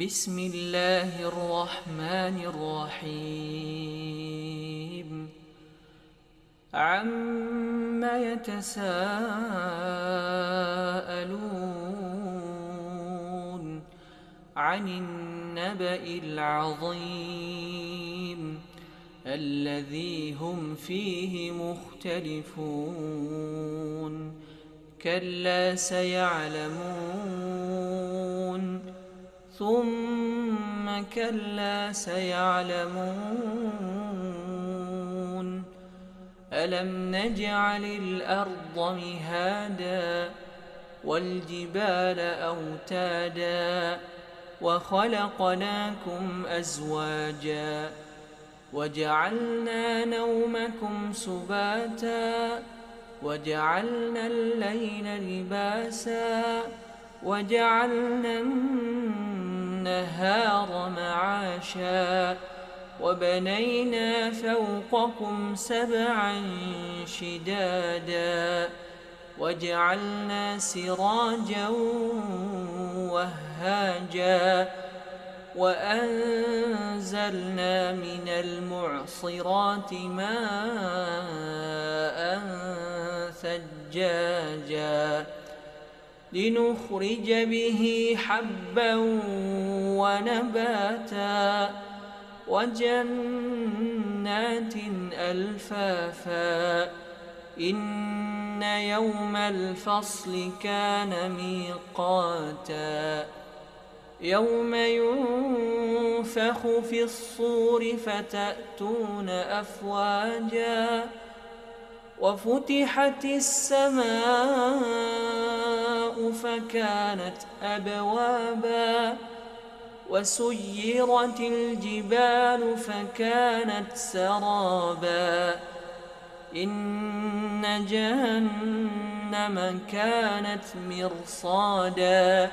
بسم الله الرحمن الرحيم عم يتساءلون عن النبأ العظيم الذي هم فيه مختلفون كلا سيعلمون ثم كلا سيعلمون ألم نجعل الأرض مهادا والجبال أوتادا وخلقناكم أزواجا وجعلنا نومكم سباتا وجعلنا الليل لباسا وجعلنا النهار معاشا وبنينا فوقكم سبعا شدادا وجعلنا سراجا وهاجا وأنزلنا من المعصرات ماء ثجاجا لنخرج به حبا ونباتا وجنات ألفافا إن يوم الفصل كان ميقاتا يوم ينفخ في الصور فتأتون أفواجا وفتحت السماء فكانت أبوابا وسيرت الجبال فكانت سرابا إن جهنم كانت مرصادا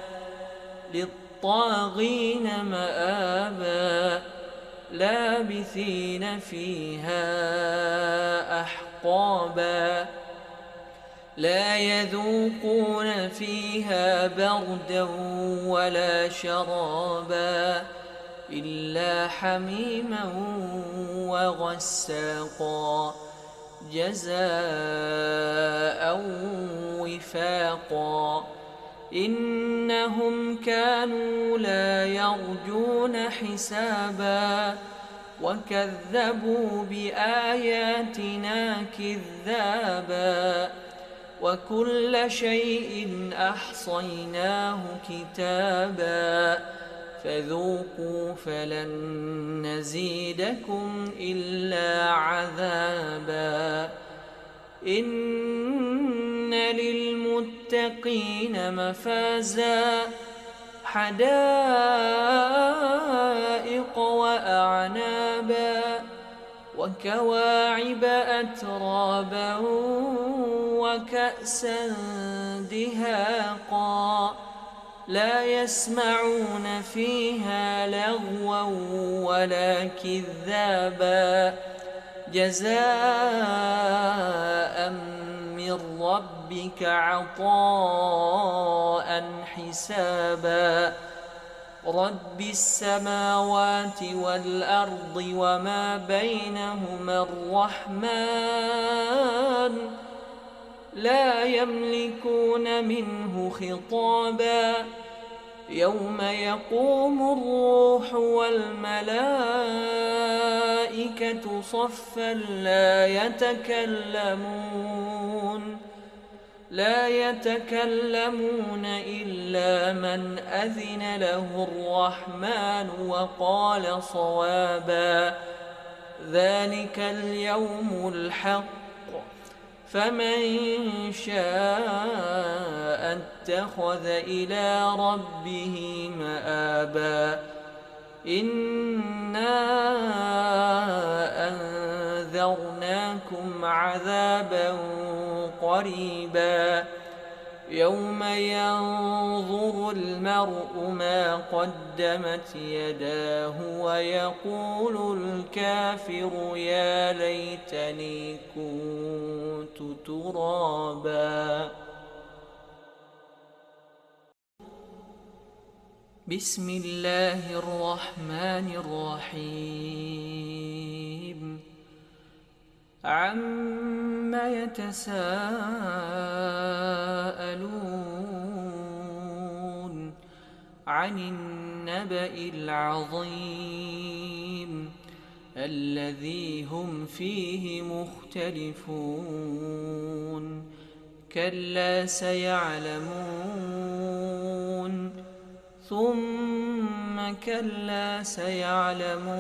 للطاغين مآبا لابثين فيها أحقابا لا يذوقون فيها بردا ولا شرابا إلا حميما وغساقا جزاء وفاقا إنهم كانوا لا يرجون حسابا وكذبوا بآياتنا كذابا وكل شيء أحصيناه كتابا فذوقوا فلن نزيدكم إلا عذابا إن للمتقين مفازا حدائق وأعنابا وكواعب أترابا وكأسا دهاقا لا يسمعون فيها لغوا ولا كذابا جزاء من ربك عطاء حسابا رب السماوات والأرض وما بينهما الرحمن لا يملكون منه خطابا يوم يقوم الروح والملائكة صفا لا يتكلمون إلا من أذن له الرحمن وقال صوابا ذلك اليوم الحق فمن شاء اتخذ إلى ربه مآبا إنا أنذرناكم عذابا قريبا يوم ينظر المرء ما قدمت يداه ويقول الكافر يا ليتني كنت ترابا بسم الله الرحمن الرحيم عم يتساءلون عن النبأ العظيم الذي هم فيه مختلفون كلا سيعلمون ثم كلا سيعلمون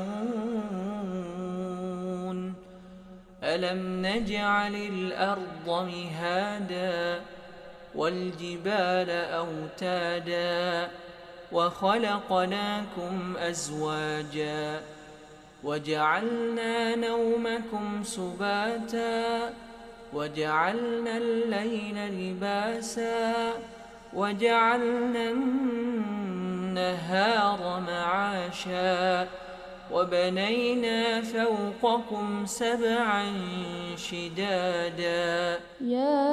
ألم نجعل الأرض مهادا والجبال أوتادا وخلقناكم أزواجا وجعلنا نومكم سباتا وجعلنا الليل لباسا وجعلنا النهار معاشا وبنينا فوقكم سبعا شدادا يا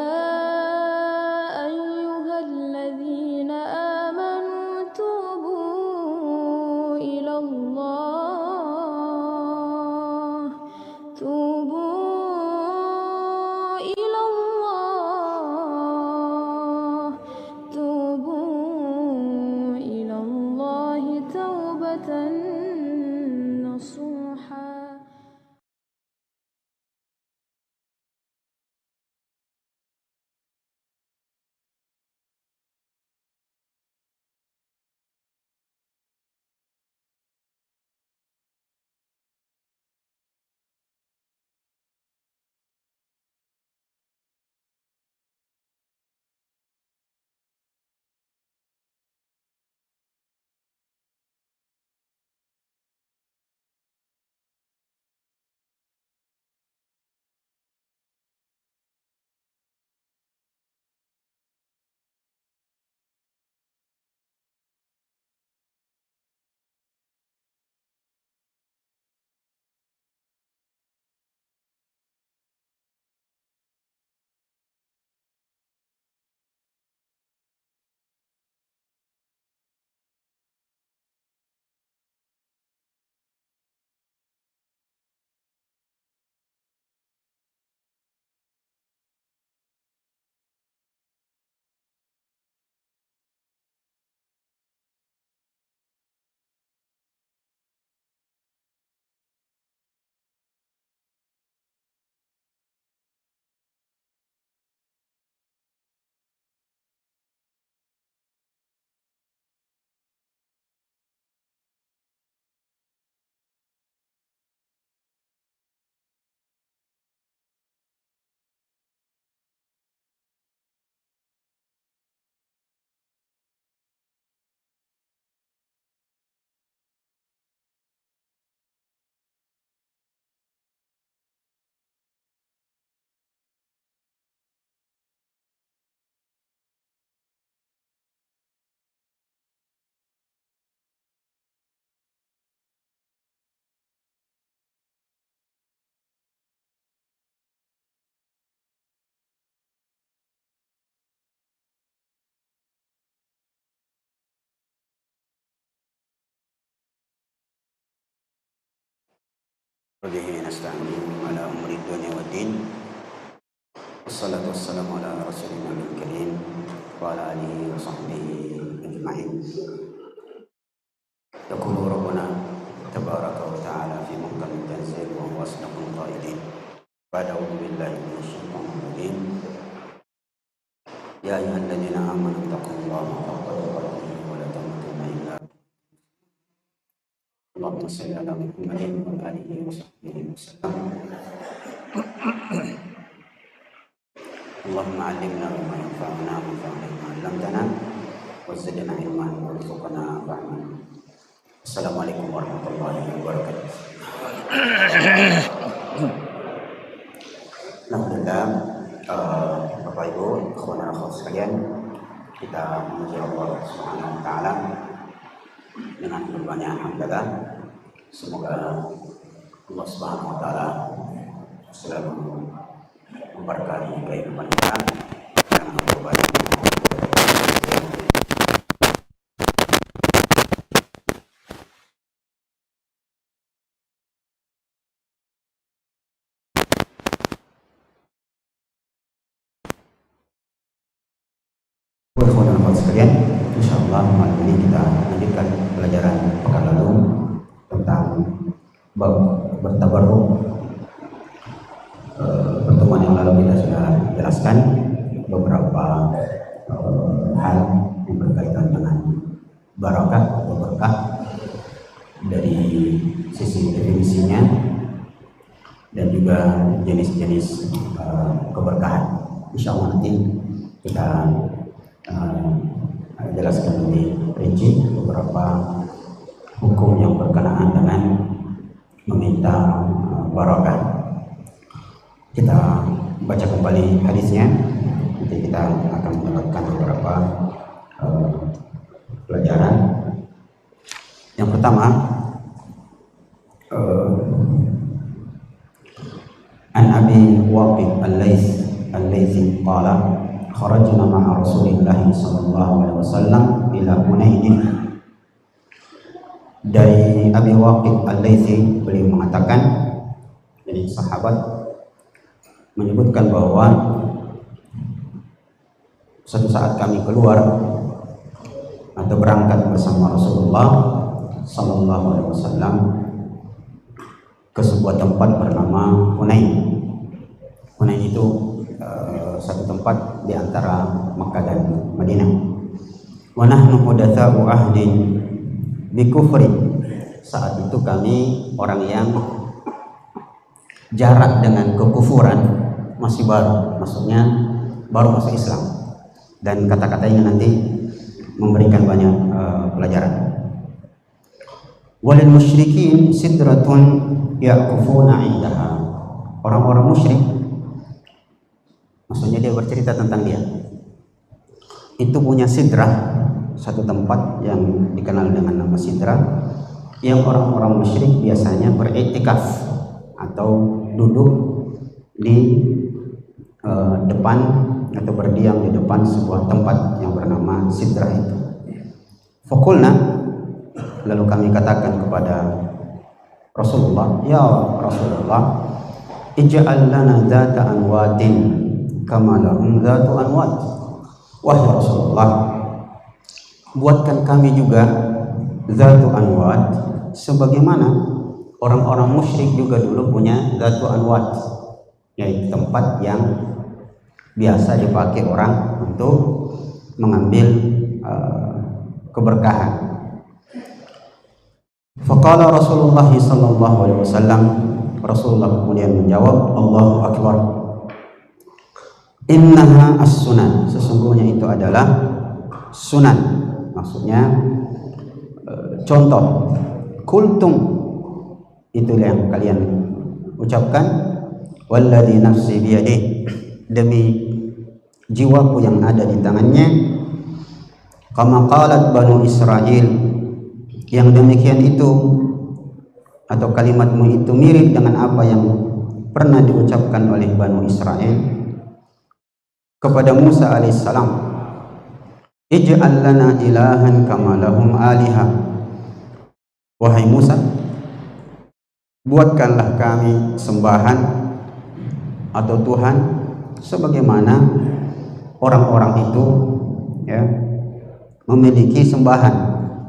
أيها الذين آمنوا توبوا إلى الله توبوا إلى الله توبوا إلى الله توبة نصوحا وبه نستعين على أمور الدنيا والدين والصلاة والسلام على رسولنا الكريم وعلى آله وصحبه أجمعين. يقول ربنا تبارك وتعالى في محكم التنزيل وهو أصدق القائلين بعد أعوذ بالله من الشيطان الرجيم يا أيها الذين آمنوا اتقوا الله حق تقاته ولا تموتن إلا اللهم صل على محمد وعلى آله وصحبه وسلم. اللهم علمنا ما ينفعنا وانفعنا بما علمتنا وزدنا علما وارزقنا فهما. Assalamualaikum warahmatullahi wabarakatuh. Alhamdulillah, Bapak Ibu, ikhwan dan akhwat sekalian, kita memuji Allah Subhanahu wa taala dengan berbanyak hamdalah. Semoga Allah Subhanahu wa taala selalu memberkahi kehidupan kita dengan berbagai Ikhwan dan akhwat sekalian, insyaallah malam ini kita lanjutkan pelajaran pekan lalu tentang bab bertabarruk. Pertemuan yang lalu kita sudah jelaskan beberapa hal yang berkaitan dengan barakah atau berkah dari sisi definisinya dan juga jenis-jenis keberkahan. Insyaallah nanti kita jelaskan lebih rinci beberapa hukum yang berkenaan dengan meminta barakah. Kita baca kembali hadisnya, nanti kita akan mendapatkan beberapa pelajaran. Yang pertama, an Abi Waqid al-Laythi qala kharajna ma'a Rasulillah sallallahu alaihi wasallam ila Hunain. Dari Abi Waqid al-Laythi, beliau mengatakan, jadi sahabat menyebutkan bahwa suatu saat kami keluar atau berangkat bersama Rasulullah sallallahu alaihi wasallam ke sebuah tempat bernama Hunain. Hunain itu satu tempat di antara Makkah dan Madinah. Wa nahnu hudatsa'u ahdin bi kufri. Saat itu kami orang yang jarak dengan kekufuran masih baru, maksudnya baru masuk Islam. Dan kata-kata ini nanti memberikan banyak pelajaran. Walil musyrikin sidratun yaqufuna indaha. Orang-orang musyrik, maksudnya dia bercerita tentang dia, itu punya sidrah, satu tempat yang dikenal dengan nama sidrah, yang orang-orang musyrik biasanya beriktikaf atau duduk di depan atau berdiam di depan sebuah tempat yang bernama sidrah itu. Fakulna, lalu kami katakan kepada Rasulullah, ya Rasulullah, ij'al lana dzata anwatin kama lahum dzatu anwat. Wahai Rasulullah, buatkan kami juga dzatu anwat sebagaimana orang-orang musyrik juga dulu punya dzatu anwat, yaitu tempat yang biasa dipakai orang untuk mengambil keberkahan. Faqala Rasulullah sallallahu alaihi wasallam, Rasulullah kemudian menjawab, Allahu akbar. Innaha as-sunan, sesungguhnya itu adalah sunan, maksudnya contoh. Kultum, itu yang kalian ucapkan. Walladzi nafsi biyadihi, demi jiwaku yang ada di tangannya. Kama qalat Banu Israil, yang demikian itu atau kalimatmu itu mirip dengan apa yang pernah diucapkan oleh Banu Israil kepada Musa alaihissalam. Ij'al lana ilahan kama lahum aliha. Wahai Musa, buatkanlah kami sembahan atau Tuhan sebagaimana orang-orang itu ya memiliki sembahan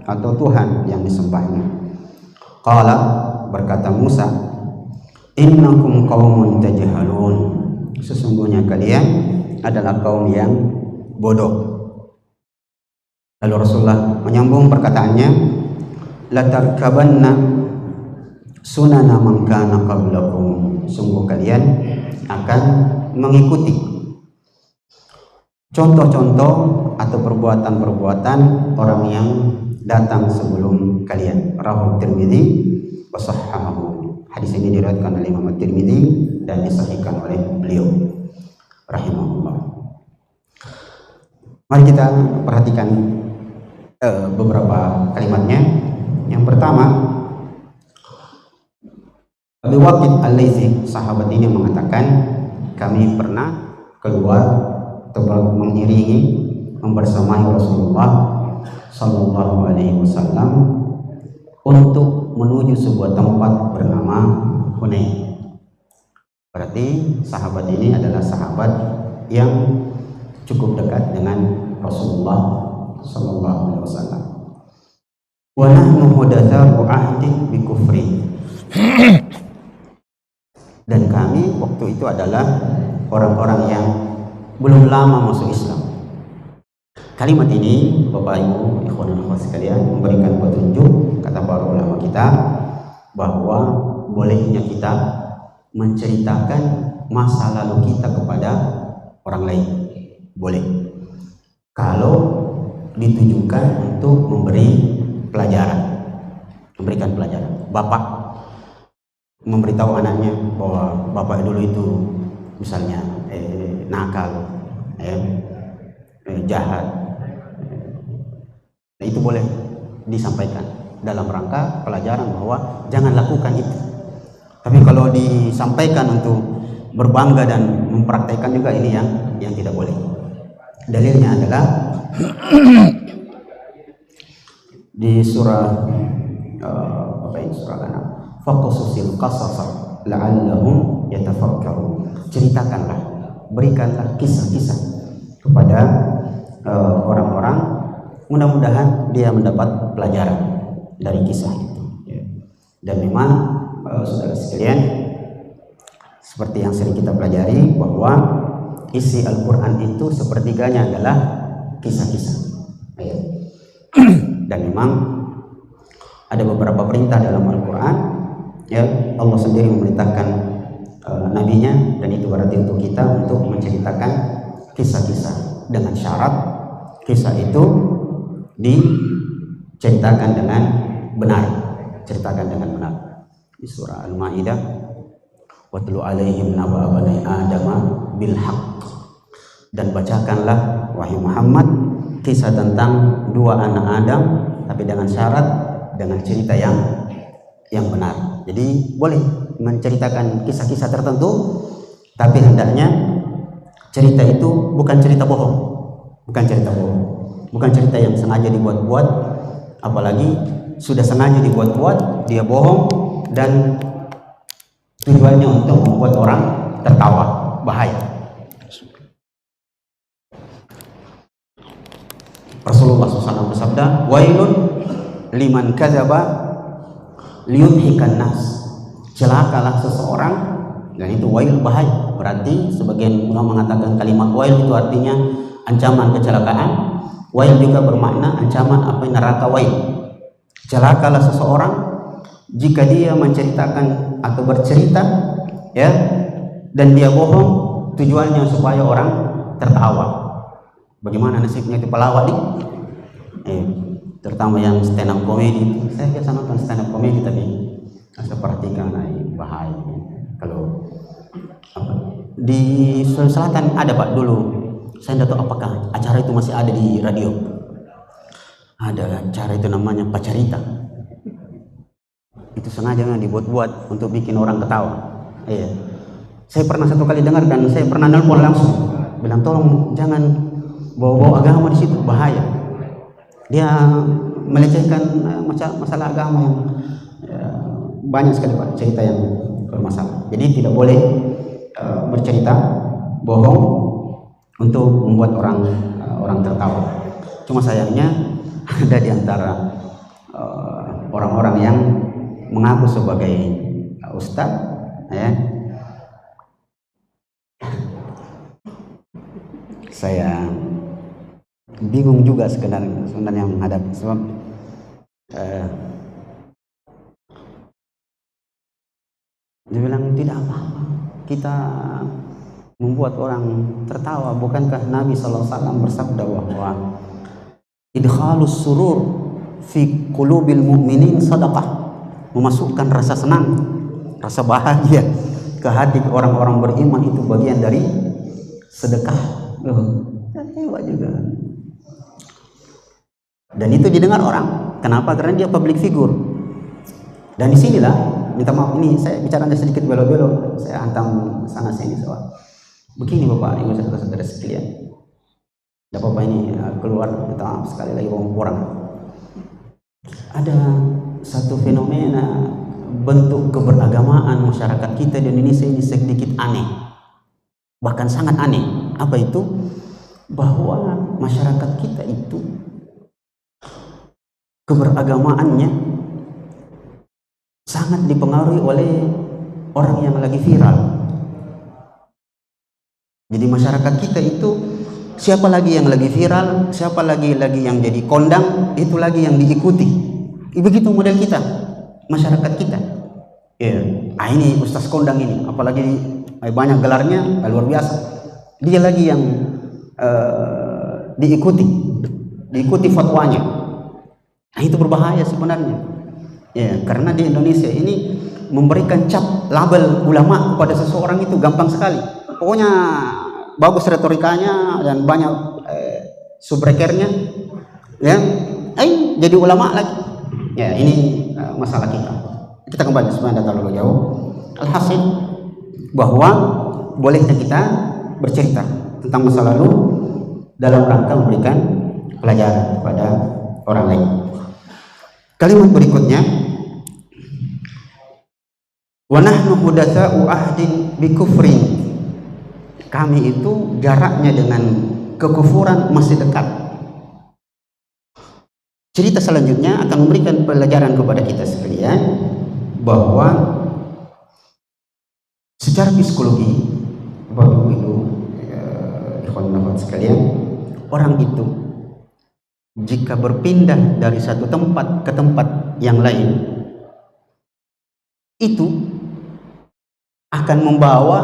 atau Tuhan yang disembahnya. Qala, berkata Musa, innakum qaumun tajhalun, sesungguhnya kalian adalah kaum yang bodoh. Lalu Rasulullah menyambung perkataannya, latarkabanna sunana man kana qablakum, sungguh kalian akan mengikuti contoh-contoh atau perbuatan-perbuatan orang yang datang sebelum kalian. Rawahu Tirmidzi wa sahhahu. Hadis ini diriwayatkan oleh Imam Tirmidzi dan disahihkan oleh beliau rahimahullah. Mari kita perhatikan beberapa kalimatnya. Yang pertama, Abi Waqid al-Laythi, sahabat ini mengatakan, kami pernah keluar atau mengiringi, membersamai Rasulullah sallallahu alaihi wasallam untuk menuju sebuah tempat bernama Hunain. Berarti sahabat ini adalah sahabat yang cukup dekat dengan Rasulullah sallallahu alaihi wasallam. Wa nahnu hudatsa'u ahdin bi kufri. Dan kami waktu itu adalah orang-orang yang belum lama masuk Islam. Kalimat ini Bapak Ibu ikhwan dan akhwat sekalian memberikan petunjuk kata para ulama kita bahwa bolehnya kita menceritakan masa lalu kita kepada orang lain. Boleh. Kalau ditujukan untuk memberi pelajaran, memberikan pelajaran. Bapak memberitahu anaknya bahwa bapak dulu itu misalnya nakal, jahat. Nah, itu boleh disampaikan dalam rangka pelajaran bahwa jangan lakukan itu. Tapi kalau disampaikan untuk berbangga dan mempraktekkan juga ini yang tidak boleh. Dalilnya adalah di surah surah An-An'am, faqasusil qasasa la'allahum yatafakkarun. Ceritakanlah, berikanlah kisah-kisah kepada orang-orang, mudah-mudahan dia mendapat pelajaran dari kisah itu. Dan memang saudara sekalian, seperti yang sering kita pelajari bahwa isi Al-Quran itu sepertiganya adalah kisah-kisah. Dan memang ada beberapa perintah dalam Al-Quran, Allah sendiri memerintahkan nabinya, dan itu berarti untuk kita untuk menceritakan kisah-kisah dengan syarat kisah itu diceritakan dengan benar, ceritakan dengan benar. Di surah Al-Maidah, watlu alaihim naba bani adama bil haqq, dan bacakanlah wahai Muhammad kisah tentang dua anak Adam, tapi dengan syarat, dengan cerita yang benar. Jadi boleh menceritakan kisah-kisah tertentu, tapi hendaknya cerita itu bukan cerita bohong, bukan cerita yang sengaja dibuat-buat, apalagi sudah sengaja dibuat-buat, dia bohong dan tujuannya untuk membuat orang tertawa, bahaya. Rasulullah SAW bersabda, wailun liman kadzaba liyudhikan nas. Celakalah seseorang, dan itu wail, bahaya. Berarti sebagian ulama mengatakan kalimat wail itu artinya ancaman kecelakaan. Wail juga bermakna ancaman neraka wail. Celakalah seseorang jika dia menceritakan atau bercerita dan dia bohong, tujuannya supaya orang tertawa. Bagaimana nasibnya itu pelawak nih? Terutama yang stand up comedy. Saya biasa nonton stand up comedy, tapi saya perhatikan bahaya. Kalau di Sulawesi Selatan ada Pak dulu. Saya tidak tahu apakah acara itu masih ada di radio. Ada acara itu namanya Pacarita. Itu sengaja dibuat-buat untuk bikin orang ketawa. Saya pernah satu kali dengar dan saya pernah nelpon langsung, bilang tolong jangan bawa-bawa agama di situ, bahaya. Dia melecehkan masalah agama yang banyak sekali Pak cerita yang bermasalah. Jadi tidak boleh bercerita bohong untuk membuat orang tertawa. Cuma sayangnya ada di antara orang-orang yang mengaku sebagai ustadz, saya bingung juga sebenarnya menghadapi, sebab dia bilang tidak apa-apa kita membuat orang tertawa. Bukankah Nabi SAW bersabda bahwa idkhalus surur fi qulubil mu'minin sadaqah, memasukkan rasa senang, rasa bahagia ke hati orang-orang beriman itu bagian dari sedekah. Hebat juga. Dan itu didengar orang. Kenapa? Karena dia public figure. Dan disinilah, minta maaf ini saya bicara sedikit belok-belok, saya hantam sana sini soal. Begini Bapak Ibu saudara sekalian, tidak apa-apa ini keluar, minta maaf sekali lagi orang. Ada satu fenomena bentuk keberagamaan masyarakat kita di Indonesia ini sedikit aneh, bahkan sangat aneh. Apa itu? Bahwa masyarakat kita itu keberagamaannya sangat dipengaruhi oleh orang yang lagi viral. Jadi masyarakat kita itu siapa lagi yang lagi viral, siapa lagi yang jadi kondang, itu lagi yang diikuti. Begitu model kita, masyarakat kita. Ya, ini Ustaz kondang ini, apalagi banyak gelarnya luar biasa. Dia lagi yang diikuti fatwanya. Nah, itu berbahaya sebenarnya. Ya, karena di Indonesia ini memberikan cap label ulama kepada seseorang itu gampang sekali. Pokoknya bagus retorikanya dan banyak subrekernya, ya, jadi ulama lagi. Ya, ini masalah kita. Kita kembali supaya tidak terlalu jauh. Alhasil bahwa bolehnya kita bercerita tentang masa lalu dalam rangka memberikan pelajaran kepada orang lain. Kalimat berikutnya, wa nahnu hudatsa'u ahdin bi kufrin. Kami itu jaraknya dengan kekufuran masih dekat. Cerita selanjutnya akan memberikan pelajaran kepada kita sekalian bahwa secara psikologi, Bapak Ibu, ikhwan dan sekalian, orang itu jika berpindah dari satu tempat ke tempat yang lain, itu akan membawa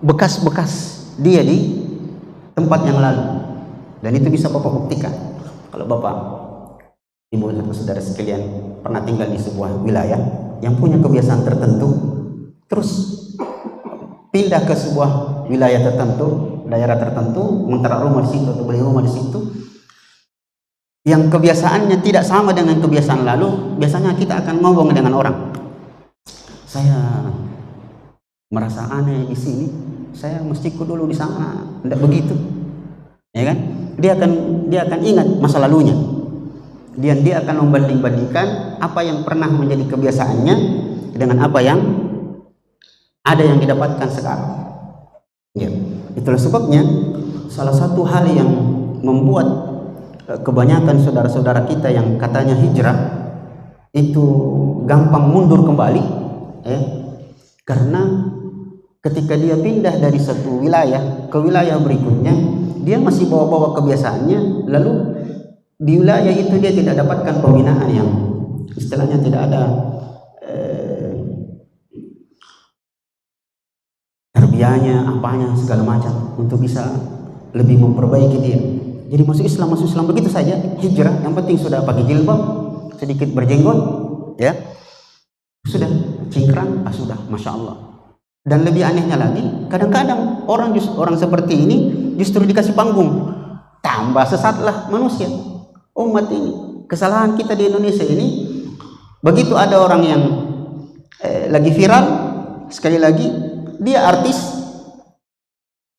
bekas-bekas dia di tempat yang lalu, dan itu bisa Bapak buktikan. Kalau Bapak, Ibu dan saudara sekalian pernah tinggal di sebuah wilayah yang punya kebiasaan tertentu, terus pindah ke sebuah wilayah tertentu, daerah tertentu, mengontrak rumah di situ atau beli rumah di situ, yang kebiasaannya tidak sama dengan kebiasaan lalu, biasanya kita akan ngomong dengan orang, saya merasa aneh di sini, saya mestiku dulu di sana, tidak begitu, ya kan? Dia akan ingat masa lalunya, dan dia akan membanding-bandingkan apa yang pernah menjadi kebiasaannya dengan apa yang ada yang didapatkan sekarang. Ya, itulah sebabnya salah satu hal yang membuat kebanyakan saudara-saudara kita yang katanya hijrah itu gampang mundur kembali, ya, karena ketika dia pindah dari satu wilayah ke wilayah berikutnya, dia masih bawa-bawa kebiasaannya, lalu di wilayah itu dia tidak dapatkan pembinaan yang istilahnya tidak ada tarbiyahnya, apanya segala macam untuk bisa lebih memperbaiki dia. Jadi masuk Islam begitu saja, hijrah, yang penting sudah pakai jilbab, sedikit berjenggot, ya, sudah cingkrang, sudah, masya Allah. Dan lebih anehnya lagi, kadang-kadang orang seperti ini justru dikasih panggung, tambah sesatlah manusia, umat ini. Kesalahan kita di Indonesia ini, begitu ada orang yang lagi viral, sekali lagi dia artis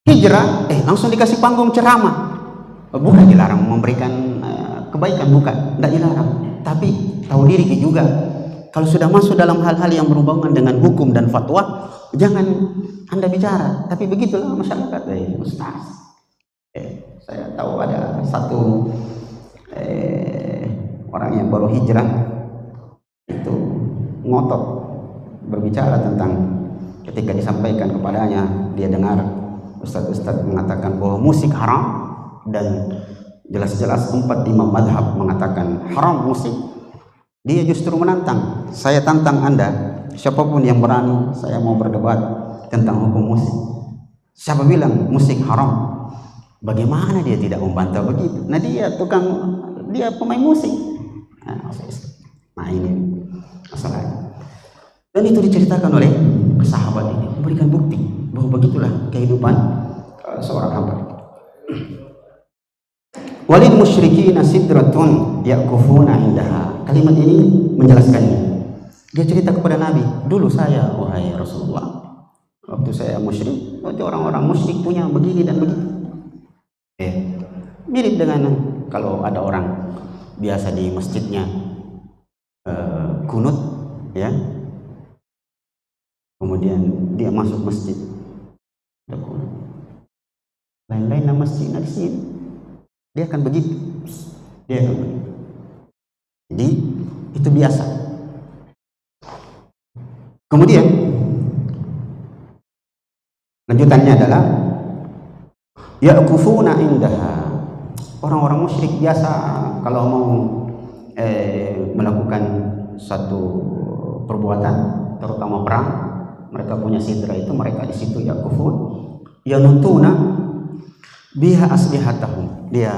hijrah, langsung dikasih panggung ceramah. Bukan dilarang memberikan kebaikan, bukan, tidak dilarang, tapi tahu diri juga. Kalau sudah masuk dalam hal-hal yang berhubungan dengan hukum dan fatwa, jangan Anda bicara. Tapi begitulah masyarakat. Ustaz, saya tahu ada satu orang yang baru hijrah itu ngotot berbicara tentang ketika disampaikan kepadanya, dia dengar ustaz-ustaz mengatakan bahwa musik haram, dan jelas-jelas 4 imam madhab mengatakan haram musik. Dia justru menantang, saya tantang Anda, siapapun yang berani, saya mau berdebat tentang hukum musik. Siapa bilang musik haram? Bagaimana dia tidak membantah begitu? Nah, dia pemain musik. Nah, ini masalahnya. Dan itu diceritakan oleh sahabat ini, memberikan bukti bahwa begitulah kehidupan seorang hamba. Walil musyrikin sidratun yakufuna indaha. Kalimat ini menjelaskannya. Dia cerita kepada Nabi, dulu saya, wahai Rasulullah, waktu saya musyrik, waktu orang-orang musyrik punya begini dan begitu. Mirip dengan kalau ada orang biasa di masjidnya kunut, ya, kemudian dia masuk masjid, lain-lain nama masjid di sini, Dia akan begitu. Dia akan begitu. Jadi itu biasa. Kemudian lanjutannya adalah ya'kufuna indaha. Orang-orang musyrik biasa kalau mau melakukan satu perbuatan, terutama perang, mereka punya sidra itu, mereka di situ ya'kufun yanutuna biha aslihatahum. Dia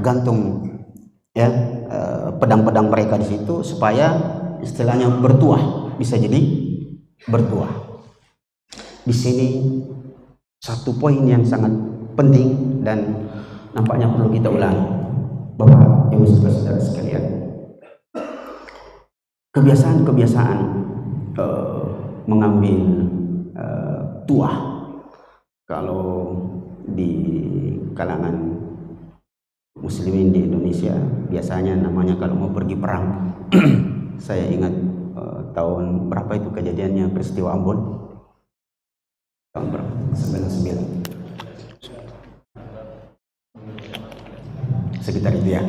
gantung ya pedang-pedang mereka di situ supaya istilahnya bertuah, bisa jadi bertuah. Di sini satu poin yang sangat penting dan nampaknya perlu kita ulangi, Bapak Ibu saudara sekalian. Kebiasaan-kebiasaan mengambil tuah kalau di kalangan muslimin di Indonesia biasanya namanya kalau mau pergi perang. Saya ingat tahun berapa itu kejadiannya peristiwa Ambon, tahun berapa? 99 sekitar itu ya.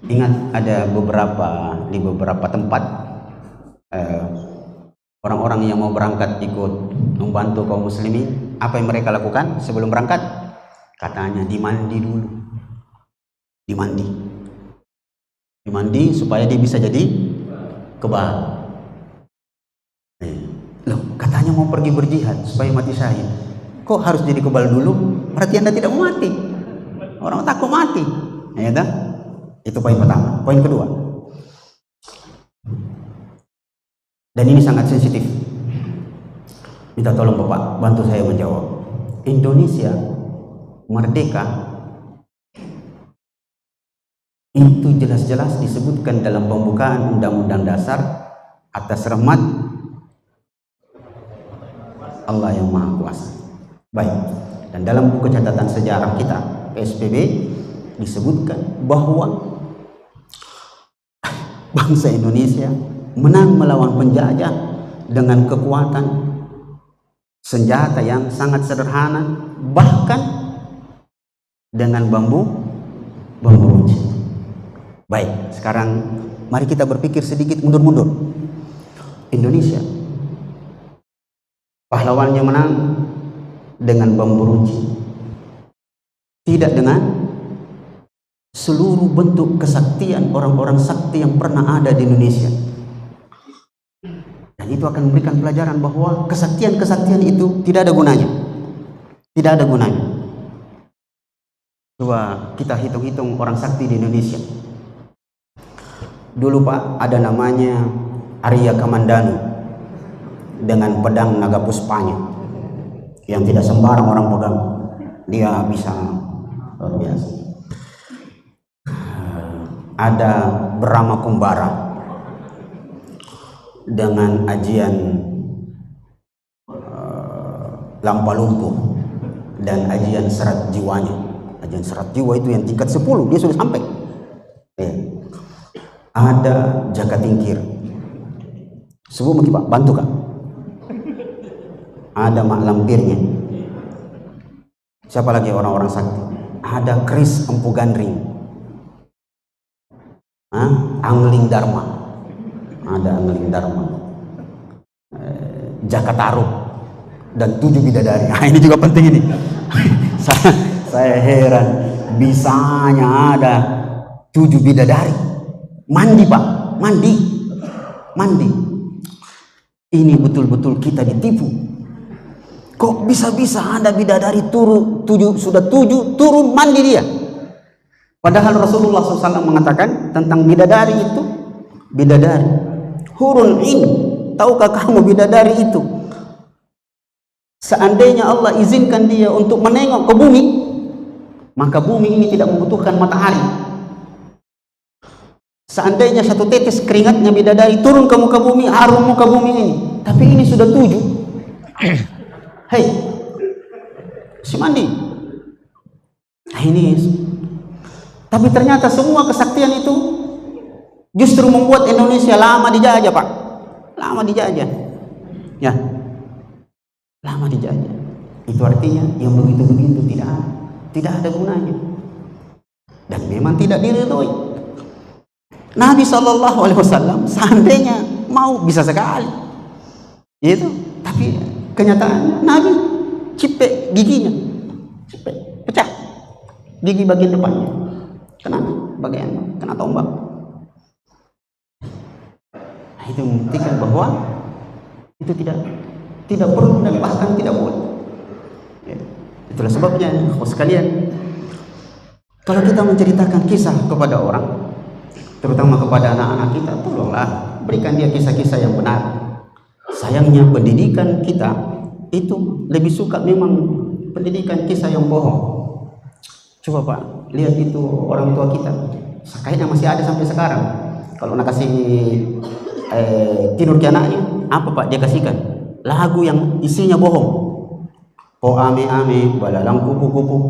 Ingat ada di beberapa tempat orang-orang yang mau berangkat ikut membantu kaum muslimin, apa yang mereka lakukan sebelum berangkat? Katanya dimandi dulu, dimandi supaya dia bisa jadi kebal. Loh, katanya mau pergi berjihad supaya mati syahid, kok harus jadi kebal dulu? Berarti Anda tidak mau mati. Orang takut mati, ya dah. Itu poin pertama. Poin kedua, dan ini sangat sensitif, minta tolong Bapak bantu saya menjawab. Indonesia merdeka itu jelas-jelas disebutkan dalam pembukaan Undang-Undang Dasar atas rahmat Allah yang Maha Kuasa. Baik, dan dalam buku catatan sejarah kita PSBB disebutkan bahwa bangsa Indonesia menang melawan penjajah dengan kekuatan senjata yang sangat sederhana, bahkan dengan bambu runcing. Baik, sekarang mari kita berpikir sedikit mundur-mundur. Indonesia pahlawannya menang dengan bambu runcing, tidak dengan seluruh bentuk kesaktian orang-orang sakti yang pernah ada di Indonesia. Dan itu akan memberikan pelajaran bahwa kesaktian-kesaktian itu tidak ada gunanya. Tidak ada gunanya. Coba kita hitung-hitung orang sakti di Indonesia. Dulu Pak, ada namanya Arya Kamandanu dengan pedang naga puspanya yang tidak sembarang orang pegang. Dia bisa luar biasa. Ada Brahma Kumbara dengan ajian lampa lumpuh dan ajian serat jiwanya. Ajian serat jiwa itu yang tingkat 10, dia sudah sampai. Ada Jaka Tingkir. Sebut mungkin Pak, bantu Kak. Ada Mak Lampirnya. Siapa lagi orang-orang sakti? Ada Kris Empu Gandring. Angling Dharma, ada Angling Dharma, Jaka Tarub, dan 7 bidadari. Ini juga penting ini. saya heran bisanya ada 7 bidadari mandi Pak, mandi. Ini betul-betul kita ditipu. Kok bisa-bisa ada bidadari sudah 7 turun mandi dia? Padahal Rasulullah SAW mengatakan tentang bidadari itu, bidadari hurul in. Tahukah kamu bidadari itu, seandainya Allah izinkan dia untuk menengok ke bumi, maka bumi ini tidak membutuhkan matahari. Seandainya satu tetes keringatnya bidadari turun ke muka bumi, harum muka bumi ini, tapi ini sudah 7. Hei, si mandi. Nah, ini. Tapi ternyata semua kesaktian itu justru membuat Indonesia lama dijajah Pak. Lama dijajah. Ya. Lama dijajah. Itu artinya yang begitu-begitu tidak ada gunanya. dan memang tidak diridhoi. Nabi SAW seandainya mau bisa sekali itu, tapi kenyataannya Nabi cipek giginya, cipek, pecah gigi bagian depannya, kena tombak. Nah, itu membuktikan bahwa itu tidak perlu dan bahkan tidak boleh. Ya. Itulah sebabnya, sekalian, kalau kita menceritakan kisah kepada orang, terutama kepada anak-anak kita, tolonglah berikan dia kisah-kisah yang benar. Sayangnya pendidikan kita itu lebih suka memang pendidikan kisah yang bohong. Coba Pak, lihat itu orang tua kita, kayaknya masih ada sampai sekarang. Kalau nak kasih tidur ke anaknya, apa Pak dia kasihkan? Lagu yang isinya bohong. Po ame ame balalang kupu kupu.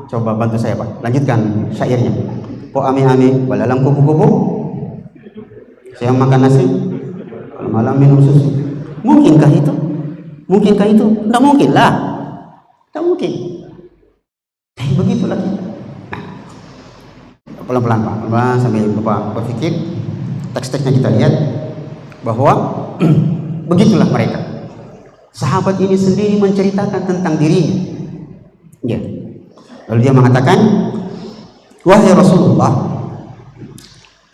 Coba bantu saya Pak, lanjutkan syairnya. Po ame ame balalang kupu kupu. Saya makan nasi, kalau malam minum susu. Mungkinkah itu? Mungkinkah itu? Tidak mungkin lah. Tidak mungkin. Begitulah kita. Nah, pelan-pelan Pak, sambil Bapak berpikir, teks-teksnya kita lihat bahwa begitulah mereka. Sahabat ini sendiri menceritakan tentang dirinya. Ya. Lalu dia mengatakan, wahai Rasulullah,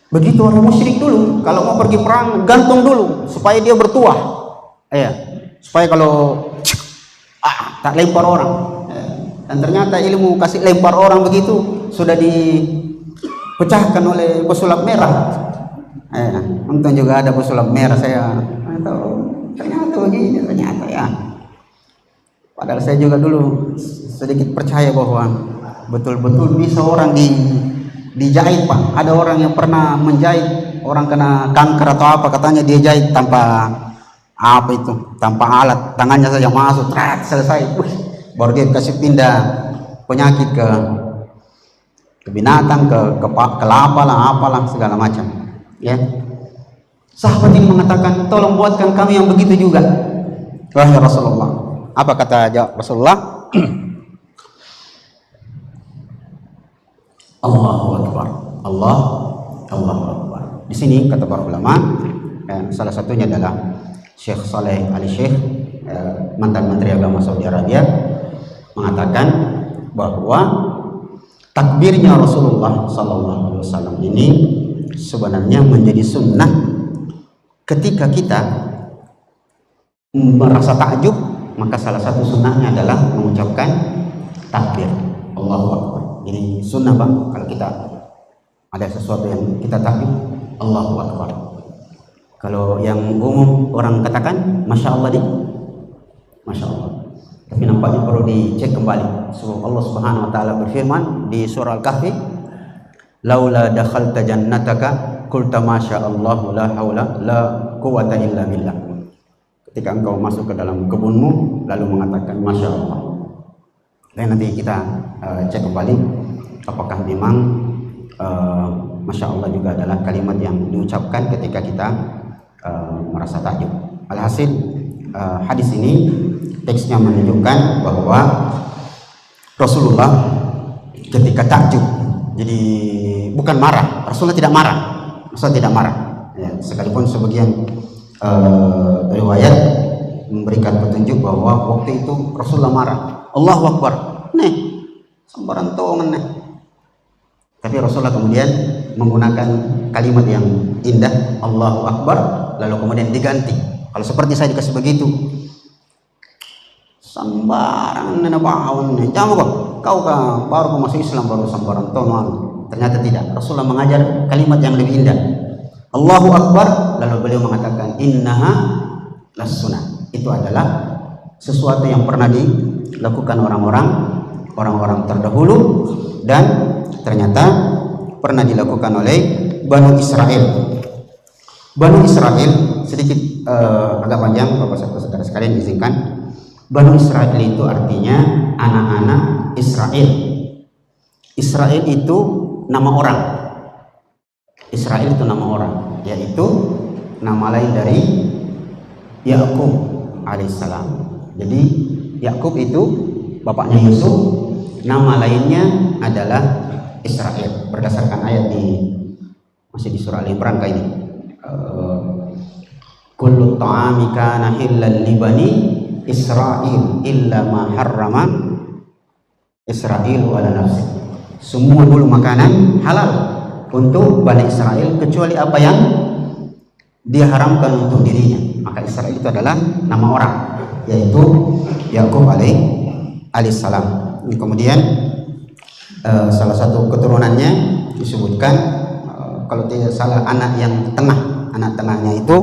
begitu orang musyrik dulu kalau mau pergi perang gantung dulu supaya dia bertuah. Ya, supaya kalau tak lempar orang. Dan ternyata ilmu kasih lempar orang begitu sudah dipecahkan oleh pesulap merah. Untung juga ada pesulap merah, saya ternyata begini, ternyata ya. Padahal saya juga dulu sedikit percaya bahwa betul-betul bisa orang dijahit Pak. Ada orang yang pernah menjahit orang kena kanker atau apa, katanya dia jahit tanpa apa itu, tanpa alat, tangannya saja masuk, selesai. Baru dia kasih pindah penyakit ke binatang, ke kelapa lah, apalah segala macam. Ya, sahabat ini mengatakan, tolong buatkan kami yang begitu juga, wahai Rasulullah. Apa kata Rasulullah? Allahu Akbar. Allahu Akbar. Di sini kata para ulama, salah satunya adalah Syekh Saleh Ali Syekh, mantan Menteri Agama Saudi Arabia, mengatakan bahwa takbirnya Rasulullah SAW ini sebenarnya menjadi sunnah ketika kita merasa takjub, maka salah satu sunnahnya adalah mengucapkan takbir Allahu Akbar. Jadi sunnah Bang, kalau kita ada sesuatu yang kita takbir Allahu Akbar. Kalau yang umum orang katakan Masya Allah, Masya Allah. Tapi nampaknya perlu dicek kembali. Allah Subhanahu wa taala berfirman di surah Al-Kahfi, laula dakhalta jannataka qulta masya Allah la haula la quwwata illa billah. Ketika engkau masuk ke dalam kebunmu lalu mengatakan Masya Allah. Dan nanti kita cek kembali apakah memang Masya Allah juga adalah kalimat yang diucapkan ketika kita merasa takjub. Alhasil hadis ini teksnya menunjukkan bahwa Rasulullah ketika takjub, jadi bukan marah, Rasulullah tidak marah, ya, sekalipun sebagian riwayat memberikan petunjuk bahwa waktu itu Rasulullah marah, Allahu Akbar, sambaran tongan. Tapi Rasulullah kemudian menggunakan kalimat yang indah, Allahu Akbar, lalu kemudian diganti. Kalau seperti saya dikasih begitu, sambaran nena bawon, jamu kau baru masuk Islam baru sambaran tongan. Ternyata tidak. Rasulullah mengajar kalimat yang lebih indah, Allahu Akbar, lalu beliau mengatakan innaha las-sunnah. Itu adalah sesuatu yang pernah dilakukan orang-orang terdahulu dan ternyata pernah dilakukan oleh Banu Israel. Banu Israel sedikit agak panjang, Bapak saudara sekalian izinkan. Banu Israel itu artinya anak-anak Israel. Israel itu nama orang. Israel itu nama orang, yaitu nama lain dari Yakub alaihissalam. Jadi Yakub itu bapaknya Yusuf, nama lainnya adalah Israel berdasarkan ayat masih di surah Al-Imran kayak ini. Kullu ta'ami kana hillal li bani Israil illa ma harrama Israil ala nafsi. Semua dulu makanan halal untuk Bani Israel kecuali apa yang dia haramkan untuk dirinya. Maka Israel itu adalah nama orang, yaitu Yakub alaihissalam. Kemudian salah satu keturunannya disebutkan kalau tidak salah anak tengahnya itu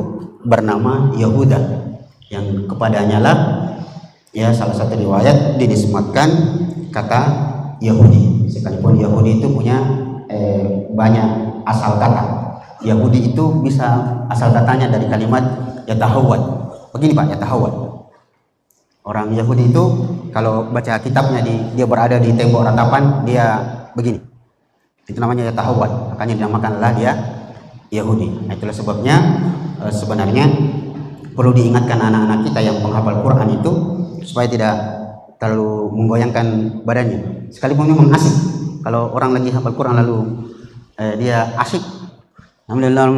bernama Yehuda, yang kepadanya lah ya salah satu riwayat dinisbatkan kata Yahudi, sekalipun Yahudi itu punya banyak asal kata. Yahudi itu bisa asal katanya dari kalimat yatahawwad. Begini Pak, yatahawwad. Orang Yahudi itu kalau baca kitabnya dia berada di tembok ratapan, dia begini. Itu namanya yatahawwad. Makanya dinamakanlah dia Yahudi. Nah, itulah sebabnya sebenarnya perlu diingatkan anak-anak kita yang menghafal Quran itu supaya tidak terlalu menggoyangkan badannya. Sekalipun memang asik. Kalau orang lagi hafal Quran lalu dia asik, alhamdulillah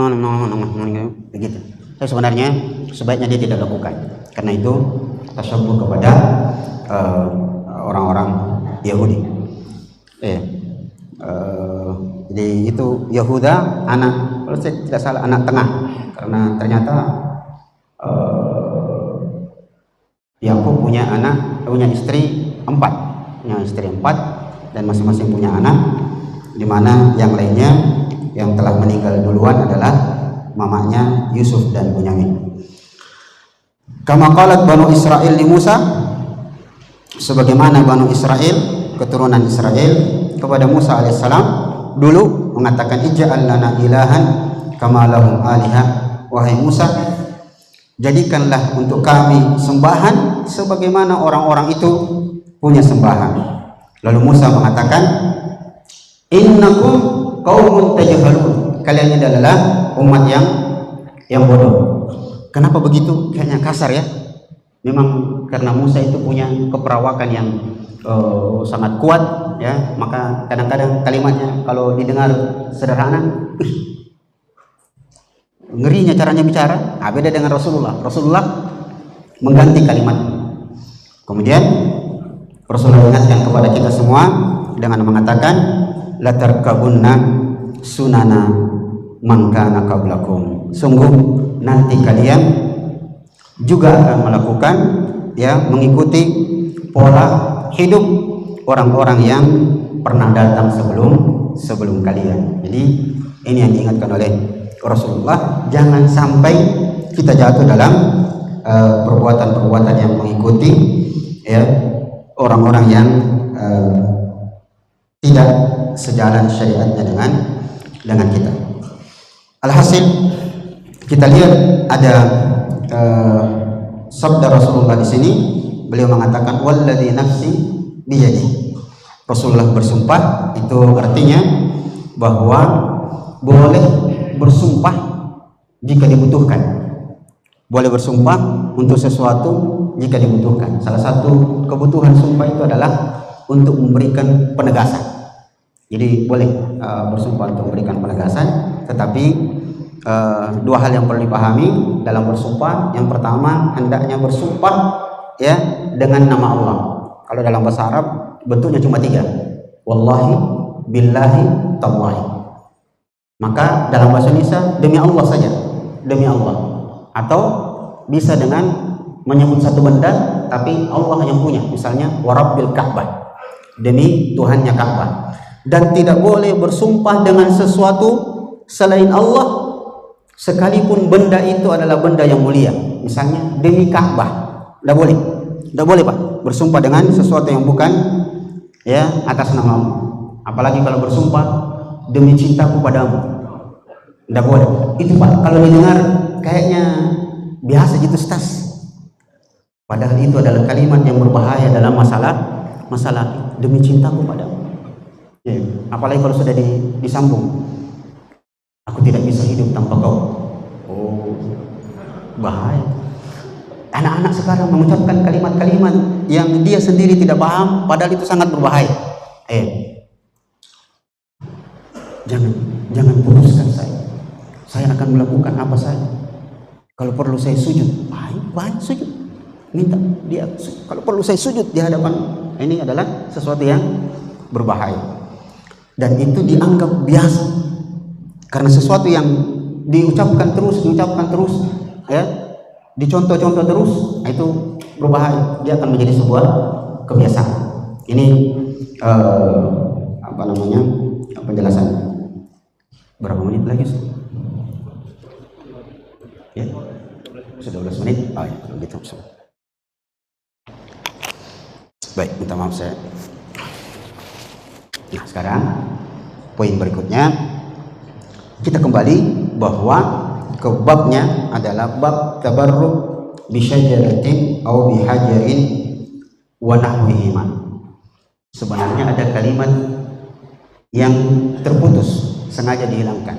begitu. Tapi sebenarnya sebaiknya dia tidak lakukan. Karena itu tasyabbuh kepada orang-orang Yahudi. Jadi itu Yehuda anak, kalau saya tidak salah anak tengah, karena ternyata Yakub punya istri 4, dan masing-masing punya anak, di mana yang lainnya yang telah meninggal duluan adalah mamanya Yusuf dan Bunyamin. Kama qalat Banu Israel li Musa, sebagaimana Banu Israel, keturunan Israel kepada Musa alaihissalam dulu mengatakan ij'al lana ilahan kama lahum alihah, wahai Musa, jadikanlah untuk kami sembahan sebagaimana orang-orang itu punya sembahan. Lalu Musa mengatakan, innakum qaumun tajhalun, kalian ini adalah umat yang bodoh. Kenapa begitu? Kayaknya kasar ya. Memang karena Musa itu punya keperawakan yang sangat kuat ya, maka kadang-kadang kalimatnya kalau didengar sederhana, ngerinya caranya bicara. Beda dengan Rasulullah mengganti kalimat. Kemudian Rasulullah ingatkan kepada kita semua dengan mengatakan latarkabunna sunana man kana qablakum, sungguh nanti kalian juga akan melakukan ya, mengikuti pola hidup orang-orang yang pernah datang sebelum kalian. Jadi ini yang diingatkan oleh Rasulullah, jangan sampai kita jatuh dalam perbuatan-perbuatan yang mengikuti ya orang-orang yang tidak sejalan syariatnya dengan kita. Alhasil kita lihat ada sabda Rasulullah di sini, beliau mengatakan walladzi nafsi biyadihi. Rasulullah bersumpah, itu artinya bahwa boleh bersumpah jika dibutuhkan. Boleh bersumpah untuk sesuatu jika dibutuhkan. Salah satu kebutuhan sumpah itu adalah untuk memberikan penegasan. Jadi boleh bersumpah untuk memberikan penegasan, tetapi dua hal yang perlu dipahami dalam bersumpah. Yang pertama, hendaknya bersumpah ya dengan nama Allah. Kalau dalam bahasa Arab bentuknya cuma 3, wallahi, billahi, tallahi. Maka dalam bahasa Indonesia demi Allah saja, demi Allah. Atau bisa dengan menyebut satu benda tapi Allah yang punya, misalnya warabbil Ka'bah, demi Tuhannya Ka'bah. Dan tidak boleh bersumpah dengan sesuatu selain Allah sekalipun benda itu adalah benda yang mulia, misalnya demi Ka'bah. Tidak boleh Pak bersumpah dengan sesuatu yang bukan ya atas nama Allah. Apalagi kalau bersumpah demi cintaku padamu, tidak boleh. Itu Pak kalau didengar kayaknya biasa gitu stas, padahal itu adalah kalimat yang berbahaya dalam masalah demi cintaku padamu ya. Apalagi kalau sudah disambung, aku tidak bisa hidup tanpa kau. Oh, bahaya. Anak-anak sekarang mengucapkan kalimat-kalimat yang dia sendiri tidak paham, padahal itu sangat berbahaya. jangan putuskan saya akan melakukan apa saja. Kalau perlu saya sujud, baik sujud, minta dia. Kalau perlu saya sujud di hadapan, ini adalah sesuatu yang berbahaya, dan itu dianggap biasa karena sesuatu yang diucapkan terus, ya, dicontoh-contoh terus, itu berbahaya. Dia akan menjadi sebuah kebiasaan. Ini penjelasannya. Berapa menit lagi? Ya, sudah 12 menit. Oh ya, begitu. Baik, minta maaf saya. Nah, sekarang poin berikutnya kita kembali bahwa ke babnya adalah bab tabarruk bi syajaratin aw bi hajarin wa nahwihima. Sebenarnya ada kalimat yang terputus, sengaja dihilangkan.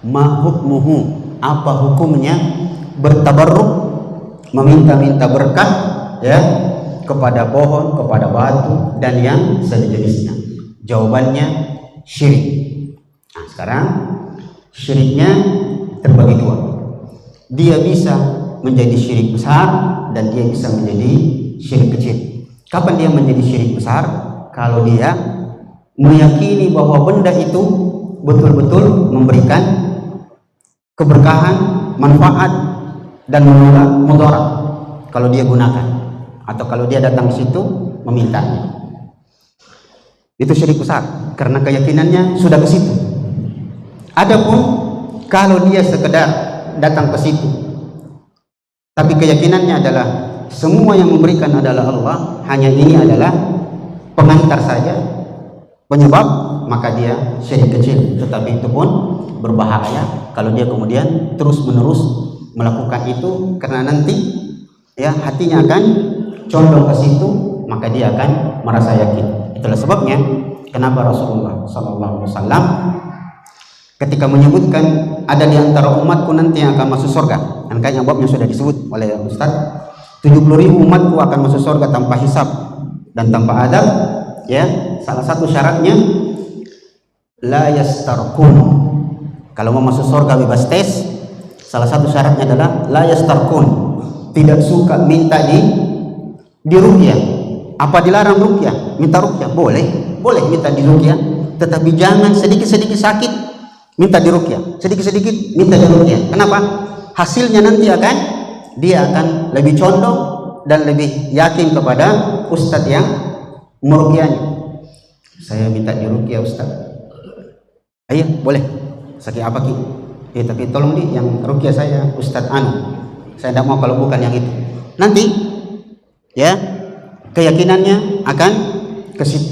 Ma hukmuhu, apa hukumnya bertabarruk, meminta-minta berkah, ya, kepada pohon, kepada batu dan yang sejenisnya. Jawabannya syirik. Nah, sekarang syiriknya terbagi dua. Dia bisa menjadi syirik besar dan dia bisa menjadi syirik kecil. Kapan dia menjadi syirik besar? Kalau dia meyakini bahwa benda itu betul-betul memberikan keberkahan, manfaat dan menolak mudarat kalau dia gunakan, atau kalau dia datang ke situ memintanya. Itu syirik besar karena keyakinannya sudah ke situ. Adapun kalau dia sekedar datang ke situ tapi keyakinannya adalah semua yang memberikan adalah Allah, hanya ini adalah pengantar saja, penyebab, maka dia syirik kecil. Tetapi itu pun berbahaya kalau dia kemudian terus-menerus melakukan itu, karena nanti ya hatinya akan condong ke situ, maka dia akan merasa yakin. Itulah sebabnya kenapa Rasulullah SAW ketika menyebutkan ada di antara umatku nanti yang akan masuk surga, dan kayaknya babnya sudah disebut oleh Ustaz, 70.000 umatku akan masuk surga tanpa hisab dan tanpa adab, ya. Salah satu syaratnya la yastarkun. Kalau mau masuk surga bebas tes, salah satu syaratnya adalah la yastarkun, tidak suka minta di ruqyah. Apa dilarang ruqyah? Minta ruqyah boleh minta di ruqyah, tetapi jangan sedikit-sedikit sakit minta di ruqyah, sedikit-sedikit minta di ruqyah. Kenapa? Hasilnya nanti dia akan lebih condong dan lebih yakin kepada ustadz yang meruqyahnya. Saya minta di ruqyah ustaz. Ayo, boleh. Sakit apa ki? Tapi tolong nih yang ruqyah saya Ustadz Anu. Saya tidak mau kalau bukan yang itu. Nanti ya keyakinannya akan ke situ.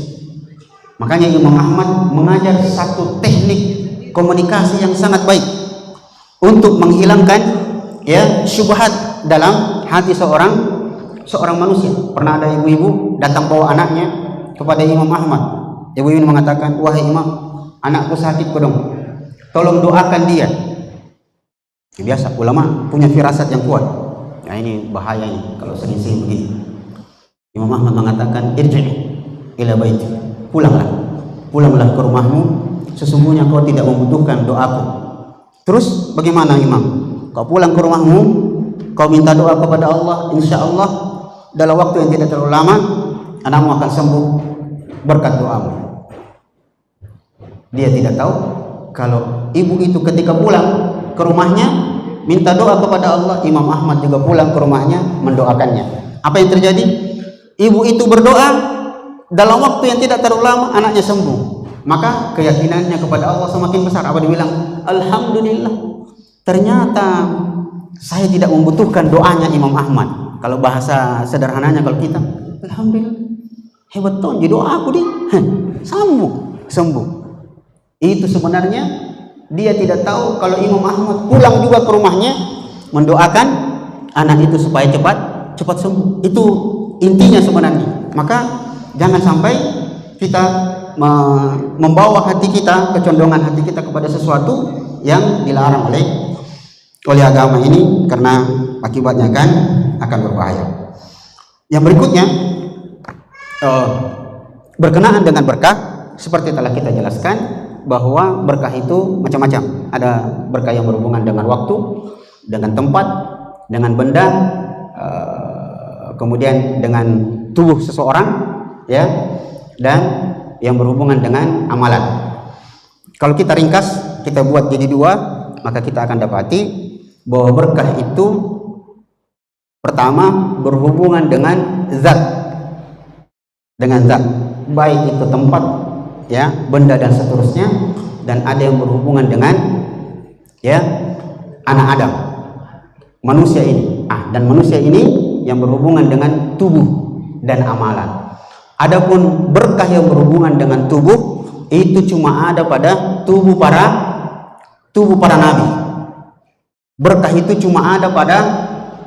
Makanya Imam Ahmad mengajar satu teknik komunikasi yang sangat baik untuk menghilangkan ya syubhat dalam hati seorang manusia. Pernah ada ibu-ibu datang bawa anaknya kepada Imam Ahmad. Ibu ini mengatakan, wahai Imam, anakku sakit kodong, tolong doakan dia. Biasa ulama punya firasat yang kuat. Ya, ini bahaya ini kalau sering-sering begini. Imam Ahmad mengatakan, irji' ila baiti, pulanglah ke rumahmu, sesungguhnya kau tidak membutuhkan doaku. Terus bagaimana Imam? Kau pulang ke rumahmu, kau minta doa kepada Allah, insya Allah dalam waktu yang tidak terlalu lama anakmu akan sembuh berkat doamu. Dia tidak tahu kalau ibu itu ketika pulang ke rumahnya minta doa kepada Allah, Imam Ahmad juga pulang ke rumahnya mendoakannya. Apa yang terjadi? Ibu itu berdoa, dalam waktu yang tidak terlalu lama anaknya sembuh. Maka keyakinannya kepada Allah semakin besar. Apa dibilang? Alhamdulillah, ternyata saya tidak membutuhkan doanya Imam Ahmad. Kalau bahasa sederhananya kalau kita, alhamdulillah, hebat tuh jadi doa aku dia sembuh. Itu sebenarnya dia tidak tahu kalau Imam Ahmad pulang juga ke rumahnya mendoakan anak itu supaya cepat sembuh. Itu intinya sebenarnya. Maka jangan sampai kita membawa hati kita, kecondongan hati kita kepada sesuatu yang dilarang oleh agama ini, karena akibatnya akan berbahaya. Yang berikutnya berkenaan dengan berkah, seperti telah kita jelaskan, bahwa berkah itu macam-macam. Ada berkah yang berhubungan dengan waktu, dengan tempat, dengan benda, kemudian dengan tubuh seseorang, ya, dan yang berhubungan dengan amalan. Kalau kita ringkas, kita buat jadi dua, maka kita akan dapati bahwa berkah itu pertama berhubungan dengan zat, baik itu tempat, ya, benda dan seterusnya, dan ada yang berhubungan dengan, ya, anak Adam, manusia ini. Dan manusia ini yang berhubungan dengan tubuh dan amalan. Adapun berkah yang berhubungan dengan tubuh itu cuma ada pada tubuh para nabi. Berkah itu cuma ada pada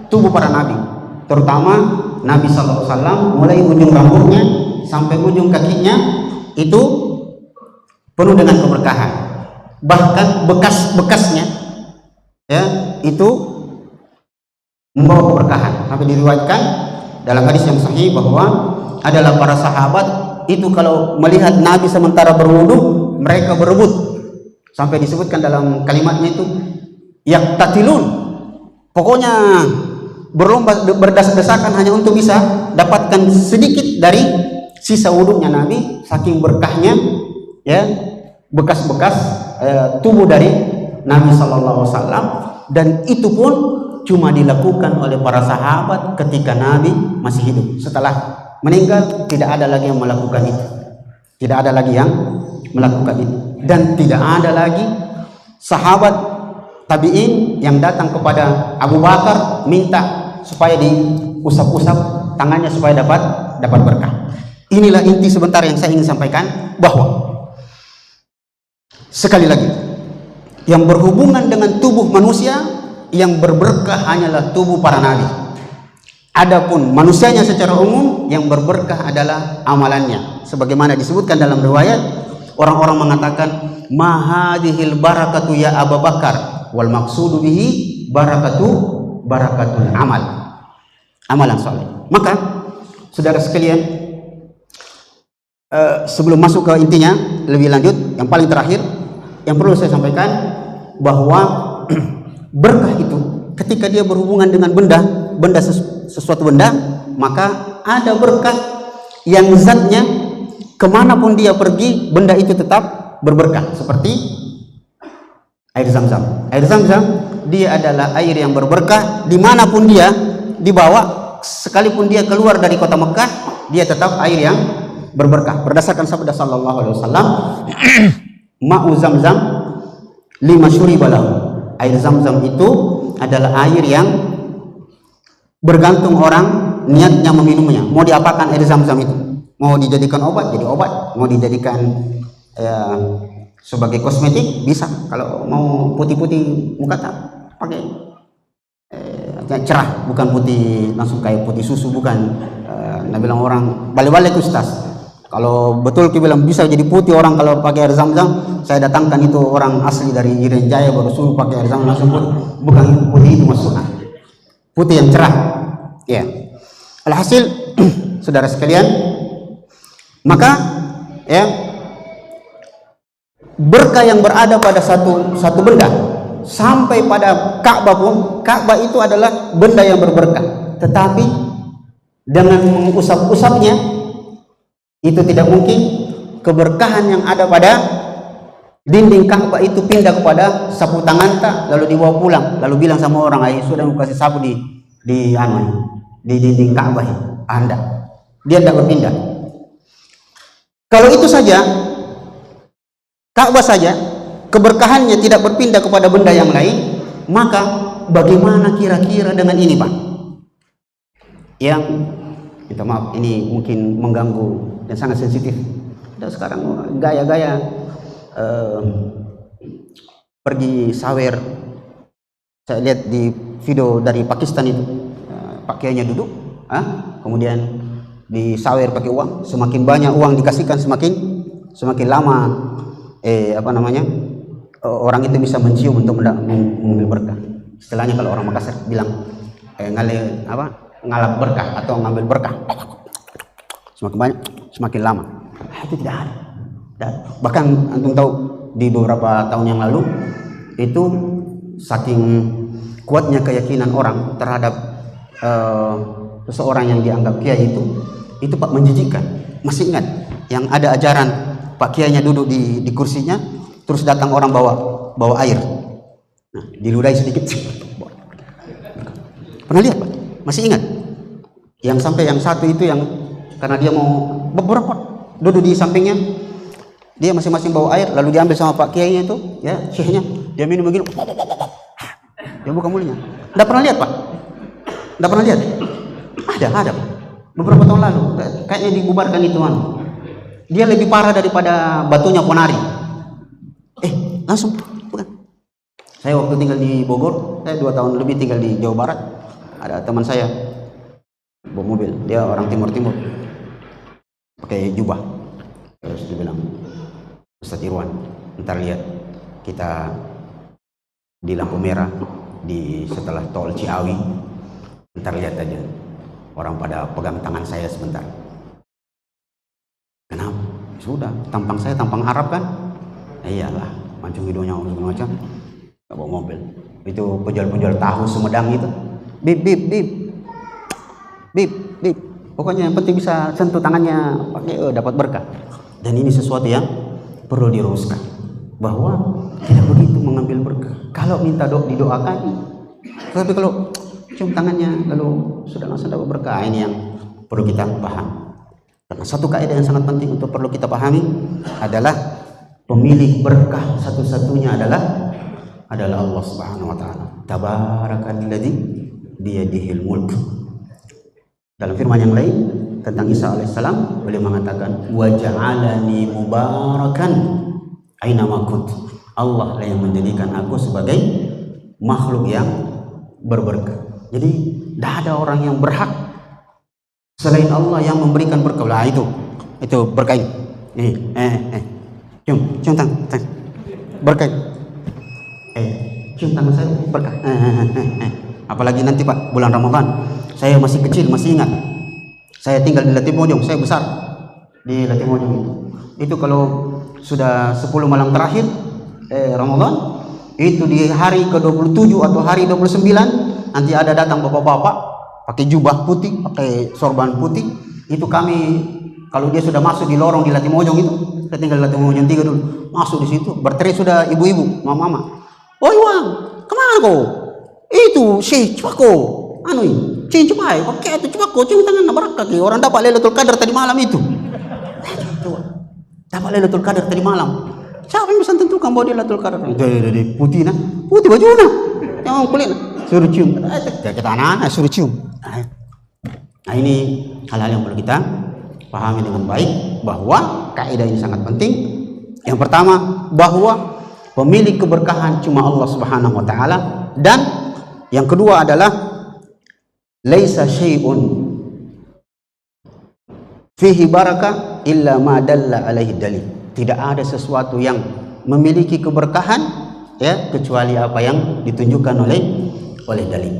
tubuh para nabi, terutama Nabi SAW, mulai ujung rambutnya sampai ujung kakinya itu penuh dengan keberkahan. Bahkan bekas-bekasnya, ya, itu membawa keberkahan. Sampai diriwayatkan dalam hadis yang sahih bahwa adalah para sahabat itu kalau melihat Nabi sementara berwudu, mereka berebut, sampai disebutkan dalam kalimatnya itu yaktatilun, pokoknya berlomba berdesak-desakan hanya untuk bisa dapatkan sedikit dari sisa wudunya Nabi, saking berkahnya, ya, bekas-bekas tubuh dari Nabi SAW. Dan itu pun cuma dilakukan oleh para sahabat ketika Nabi masih hidup. Setelah meninggal tidak ada lagi yang melakukan itu, dan tidak ada lagi sahabat tabi'in yang datang kepada Abu Bakar minta supaya diusap-usap tangannya supaya dapat berkah. Inilah inti sebentar yang saya ingin sampaikan, bahwa sekali lagi yang berhubungan dengan tubuh manusia yang berberkah hanyalah tubuh para nabi. Adapun manusianya secara umum yang berberkah adalah amalannya. Sebagaimana disebutkan dalam riwayat, orang-orang mengatakan mahadihil barakatu ya Abu Bakar, wal maksudu bihi barakatul amal, amalan soleh. Maka saudara sekalian, sebelum masuk ke intinya lebih lanjut, yang paling terakhir yang perlu saya sampaikan bahwa berkah itu ketika dia berhubungan dengan sesuatu benda, maka ada berkah yang zatnya kemanapun dia pergi, benda itu tetap berberkah. Seperti air Zam-Zam. Air Zam-Zam dia adalah air yang berberkah, dimanapun dia dibawa, sekalipun dia keluar dari kota Mekah, dia tetap air yang berberkah. Berdasarkan sabda sallallahu alaihi wasallam, ma'u Zam-Zam lima syuribalahu. Air Zam-Zam itu adalah air yang bergantung orang niatnya meminumnya. Mau diapakan air Zam-Zam itu? Mau dijadikan obat, jadi obat. Mau dijadikan sebagai kosmetik, bisa. Kalau mau putih-putih muka, tak pakai cerah, bukan putih langsung kayak putih susu, bukan. Nah, bilang orang balik-balik ustaz, kalau betul kita bilang bisa jadi putih orang kalau pakai air Zam-Zam, saya datangkan itu orang asli dari Irian Jaya baru suruh pakai air Zam-Zam langsung putih. Bukan putih itu maksudnya, putih yang cerah, ya. Alhasil saudara sekalian, maka, ya, berkah yang berada pada satu benda sampai pada Ka'bah pun, Ka'bah itu adalah benda yang berberkah, tetapi dengan mengusap-usapnya itu tidak mungkin keberkahan yang ada pada dinding Ka'bah itu pindah kepada sapu tangan tak, lalu dibawa pulang, lalu bilang sama orang, "Ayo sudah mau kasih sapu di dinding Ka'bah." Anda, dia tidak berpindah. Kalau itu saja, Ka'bah saja keberkahannya tidak berpindah kepada benda yang lain, maka bagaimana kira-kira dengan ini, Pak? Yang minta maaf, ini mungkin mengganggu dan sangat sensitif. Dan sekarang gaya-gaya pergi sawer, saya lihat di video dari Pakistan itu, pakaiannya duduk, kemudian disawer pakai uang. Semakin banyak uang dikasihkan, semakin lama orang itu bisa mencium untuk mengambil berkah. Istilahnya kalau orang Makassar bilang ngalap berkah atau ngambil berkah. Semakin banyak, semakin lama. Itu tidak ada. Bahkan antum tahu di beberapa tahun yang lalu itu saking kuatnya keyakinan orang terhadap seseorang yang dianggap kiai itu Pak menjijikkan. Masih ingat yang ada ajaran Pak kiainya duduk di kursinya, terus datang orang bawa air, nah diludahi sedikit. Pernah lihat Pak? Masih ingat? Yang sampai yang satu itu yang karena dia mau beberapa duduk di sampingnya, dia masing-masing bawa air, lalu diambil sama Pak kiainya itu, ya syekhnya, dia minum begini, dia buka mulutnya. Nggak pernah lihat Pak? Nggak pernah lihat? Ada Pak. Beberapa tahun lalu, kayaknya dibubarkan itu Dia lebih parah daripada batunya Ponari. Langsung, bukan? Saya waktu tinggal di Bogor, saya 2 tahun lebih tinggal di Jawa Barat. Ada teman saya bawa mobil, dia orang Timur pakai jubah, terus dia bilang, Ustaz Irwan, ntar lihat kita di lampu merah setelah tol Ciawi, ntar lihat aja orang pada pegang tangan saya sebentar. Kenapa? Sudah, tampang saya tampang Arab kan? Iyalah, mancung hidungnya segala macam, nggak bawa mobil. Itu penjual tahu Sumedang itu, bip, pokoknya yang penting bisa sentuh tangannya, pakai dapat berkah. Dan ini sesuatu yang perlu diruskan, bahwa tidak begitu mengambil berkah. Kalau minta didoakan, tapi kalau cium tangannya lalu sudah langsung dapat berkah, ini yang perlu kita paham. Karena satu kaidah yang sangat penting untuk perlu kita pahami adalah pemilik berkah satu-satunya adalah Allah Subhanahu wa taala. Tabarakalladzi biyadihil mulk. Dalam firman yang lain tentang Isa alaihissalam, beliau mengatakan wa ja'alani mubarakan aina ma kunt. Allah lah yang menjadikan aku sebagai makhluk yang berberkah. Jadi tidak ada orang yang berhak selain Allah yang memberikan berkah. Lah itu berkah ini. Cium tangan berkah. Cium tangan saya berkah. Apalagi nanti Pak bulan Ramadan. Saya masih kecil, masih ingat. Saya tinggal di Latimojong, saya besar di Latimojong itu. Itu kalau sudah 10 malam terakhir Ramadan, itu di hari ke-27 atau hari 29 nanti ada datang bapak-bapak pakai jubah putih, pakai sorban putih. Itu kami kalau dia sudah masuk di lorong di Latimojong itu, saya tinggal di Latimojong 3 dulu, masuk di situ berteriak sudah ibu-ibu, mama-mama. "Oi Wang, kemana kau? Itu si Cipako. Cium cepai, pakai itu Cipako, cium tangan berkah. Orang dapat Lailatul Qadar tadi malam itu. Dapat Lailatul Qadar tadi malam. Siapa yang bisa tentukan bahwa dia Lailatul Qadar? Putih baju nah. Yang kulit suruh cium. Kita anak-anak suruh cium. Nah ini hal-hal yang perlu kita pahami dengan baik, bahwa kaidah ini sangat penting. Yang pertama, bahwa pemilik keberkahan cuma Allah Subhanahu wa taala, dan yang kedua adalah laisa syai'un fihi barakah illa ma dalla alaihi dalil. Tidak ada sesuatu yang memiliki keberkahan kecuali apa yang ditunjukkan oleh dalil.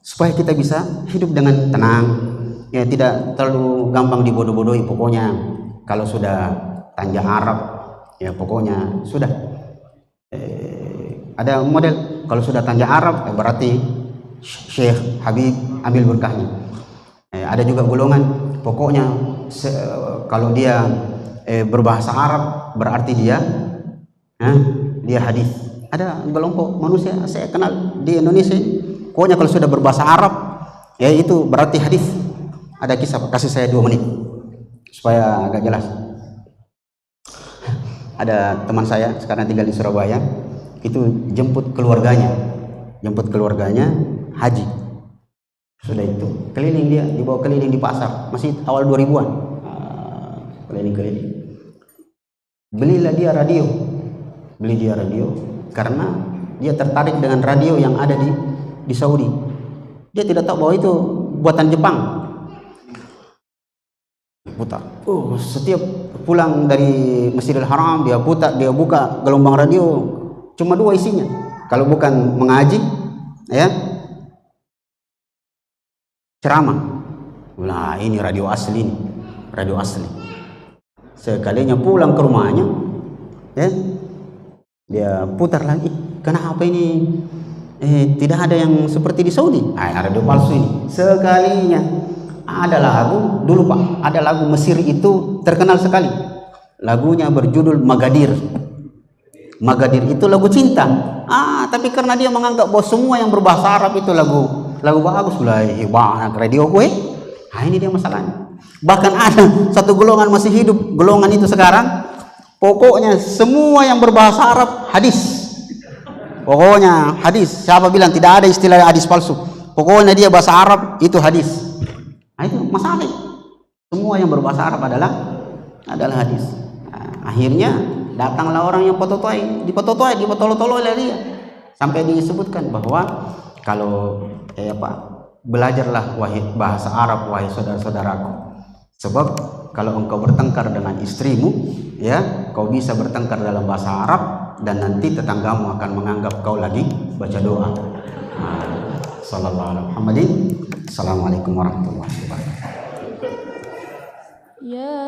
Supaya kita bisa hidup dengan tenang, tidak terlalu gampang dibodoh-bodohi. Pokoknya kalau sudah tanja Arab, pokoknya sudah ada model. Kalau sudah tanja Arab berarti Syekh Habib ambil berkahnya. Ada juga golongan pokoknya kalau dia berbahasa Arab berarti dia hadis. Ada kelompok manusia saya kenal di Indonesia, pokoknya kalau sudah berbahasa Arab itu berarti hadis. Ada kisah, kasih saya 2 menit supaya agak jelas. Ada teman saya sekarang tinggal di Surabaya, itu jemput keluarganya haji. Sudah itu keliling, dia dibawa keliling di pasar, masih awal 2000-an, keliling. Beli dia radio karena dia tertarik dengan radio yang ada di Saudi. Dia tidak tahu bahwa itu buatan Jepang. Putar. Setiap pulang dari Masjidil Haram dia buka gelombang radio, cuma 2 isinya. Kalau bukan mengaji, ceramah. Nah, ini radio asli. Sekalinya pulang ke rumahnya, Dia putar lagi, kenapa ini tidak ada yang seperti di Saudi? Ada radio palsu ini. Sekalinya ada lagu dulu Pak, ada lagu Mesir itu terkenal sekali. Lagunya berjudul Magadir. Magadir itu lagu cinta. Tapi karena dia menganggap bahwa semua yang berbahasa Arab itu lagu bagus lah, banyak radio gue. Ini dia masalahnya. Bahkan ada satu golongan masih hidup, golongan itu sekarang. Pokoknya semua yang berbahasa Arab hadis. Pokoknya hadis. Siapa bilang tidak ada istilah hadis palsu? Pokoknya dia bahasa Arab itu hadis. Itu masalah. Semua yang berbahasa Arab adalah hadis. Akhirnya datanglah orang yang dipototoi oleh dia. Sampai disebutkan bahwa kalau belajarlah bahasa Arab wahai saudara-saudaraku. Sebab kalau engkau bertengkar dengan istrimu, ya, kau bisa bertengkar dalam bahasa Arab dan nanti tetanggamu akan menganggap kau lagi baca doa. Sallallahu alaihi Muhammadin. Assalamualaikum warahmatullahi wabarakatuh. Ya